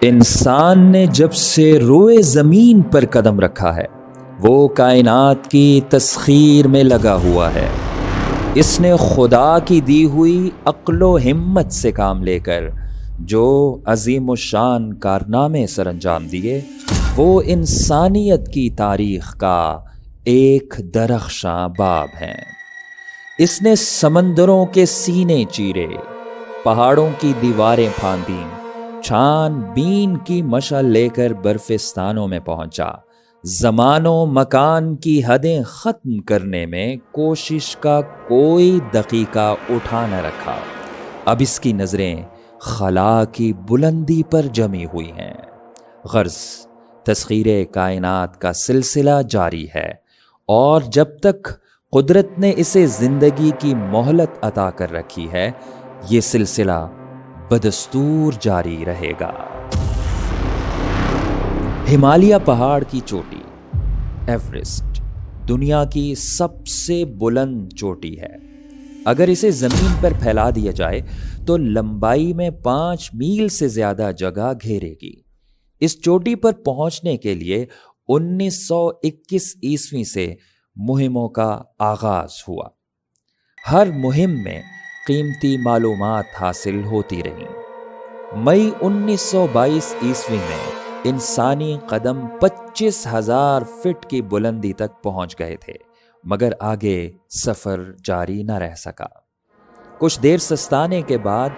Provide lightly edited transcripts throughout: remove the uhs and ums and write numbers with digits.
انسان نے جب سے روئے زمین پر قدم رکھا ہے وہ کائنات کی تسخیر میں لگا ہوا ہے۔ اس نے خدا کی دی ہوئی عقل و ہمت سے کام لے کر جو عظیم الشان کارنامے سر انجام دیے وہ انسانیت کی تاریخ کا ایک درخشاں باب ہیں۔ اس نے سمندروں کے سینے چیرے، پہاڑوں کی دیواریں پھاندیں، چھان بین کی مشعل لے کر برفستانوں میں پہنچا، زمان و مکان کی حدیں ختم کرنے میں کوشش کا کوئی دقیقہ اٹھا نہ رکھا۔ اب اس کی نظریں خلا کی بلندی پر جمی ہوئی ہیں۔ غرض تسخیر کائنات کا سلسلہ جاری ہے، اور جب تک قدرت نے اسے زندگی کی مہلت عطا کر رکھی ہے یہ سلسلہ بدستور جاری رہے گا۔ ہمالیہ پہاڑ کی چوٹی ایورسٹ دنیا کی سب سے بلند چوٹی ہے۔ اگر اسے زمین پر پھیلا دیا جائے تو لمبائی میں 5 میل سے زیادہ جگہ گھیرے گی۔ اس چوٹی پر پہنچنے کے لیے 1921 عیسوی سے مہموں کا آغاز ہوا۔ ہر مہم میں قیمتی معلومات حاصل ہوتی رہیں۔ مئی 1922 عیسوی میں انسانی قدم 25,000 فٹ کی بلندی تک پہنچ گئے تھے، مگر آگے سفر جاری نہ رہ سکا۔ کچھ دیر سستانے کے بعد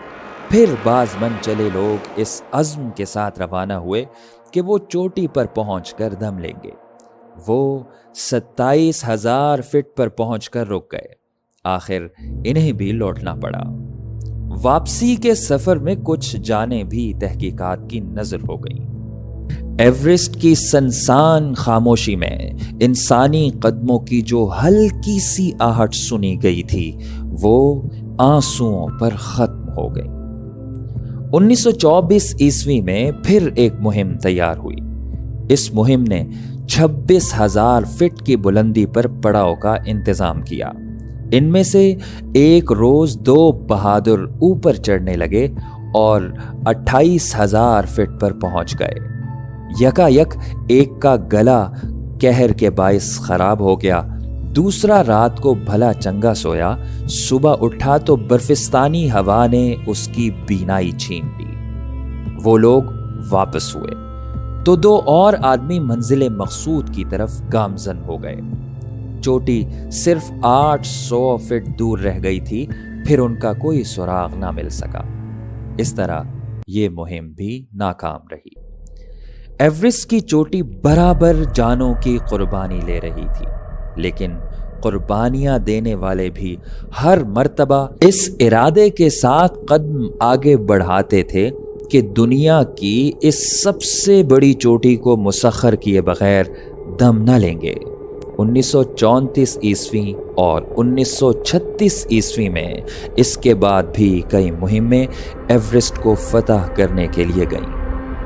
پھر باز من چلے لوگ اس عزم کے ساتھ روانہ ہوئے کہ وہ چوٹی پر پہنچ کر دم لیں گے۔ وہ 27,000 فٹ پر پہنچ کر رک گئے۔ آخر انہیں بھی لوٹنا پڑا۔ واپسی کے سفر میں کچھ جانیں بھی تحقیقات کی نظر ہو گئیں۔ ایورسٹ کی سنسان خاموشی میں انسانی قدموں کی جو ہلکی سی آہٹ سنی گئی تھی وہ آنسوؤں پر ختم ہو گئی۔ 1924 عیسوی میں پھر ایک مہم تیار ہوئی۔ اس مہم نے 26,000 فٹ کی بلندی پر پڑاؤ کا انتظام کیا۔ ان میں سے ایک روز 2 بہادر اوپر چڑھنے لگے اور 28,000 فٹ پر پہنچ گئے۔ یکا یک ایک کا گلا قہر کے باعث خراب ہو گیا، دوسرا رات کو بھلا چنگا سویا، صبح اٹھا تو برفستانی ہوا نے اس کی بینائی چھین لی۔ وہ لوگ واپس ہوئے تو 2 اور آدمی منزل مقصود کی طرف گامزن ہو گئے۔ چوٹی صرف 800 فٹ دور رہ گئی تھی، پھر ان کا کوئی سراغ نہ مل سکا۔ اس طرح یہ مہم بھی ناکام رہی۔ ایورسٹ کی چوٹی برابر جانوں کی قربانی لے رہی تھی، لیکن قربانیاں دینے والے بھی ہر مرتبہ اس ارادے کے ساتھ قدم آگے بڑھاتے تھے کہ دنیا کی اس سب سے بڑی چوٹی کو مسخر کیے بغیر دم نہ لیں گے۔ 1934 عیسوی اور 1936 عیسوی میں اس کے بعد بھی کئی مہمیں ایورسٹ کو فتح کرنے کے لیے گئیں۔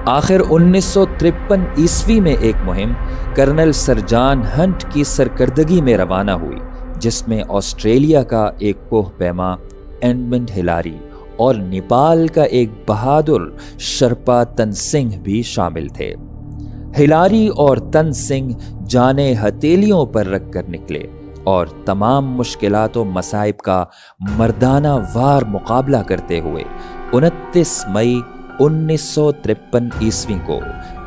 آخر 1953 عیسوی میں ایک مہم کرنل سر جان ہنٹ کی سرکردگی میں روانہ ہوئی، جس میں آسٹریلیا کا ایک کوہ پیما ایڈمنڈ ہلاری اور نیپال کا ایک بہادر شرپا تن سنگھ بھی شامل تھے۔ ہلاری اور تن سنگھ جانیں ہتھیلیوں پر رکھ کر نکلے اور تمام مشکلات و مصائب کا مردانہ وار مقابلہ کرتے ہوئے 29 مئی 1953 عیسوی کو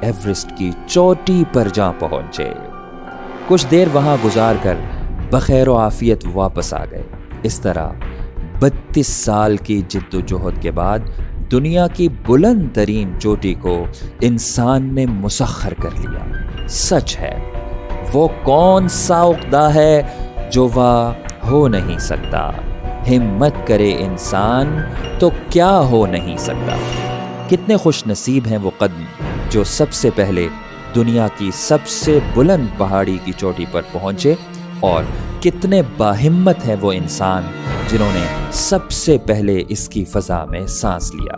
ایورسٹ کی چوٹی پر جا پہنچے۔ کچھ دیر وہاں گزار کر بخیر و عافیت واپس آ گئے۔ اس طرح 32 سال کی جد و جہد کے بعد دنیا کی بلند ترین چوٹی کو انسان نے مسخر کر لیا۔ سچ ہے، وہ کون سا عقدہ ہے جو وہ ہو نہیں سکتا، ہمت کرے انسان تو کیا ہو نہیں سکتا۔ کتنے خوش نصیب ہیں وہ قدم جو سب سے پہلے دنیا کی سب سے بلند پہاڑی کی چوٹی پر پہنچے، اور کتنے باہمت ہیں وہ انسان جنہوں نے سب سے پہلے اس کی فضا میں سانس لیا۔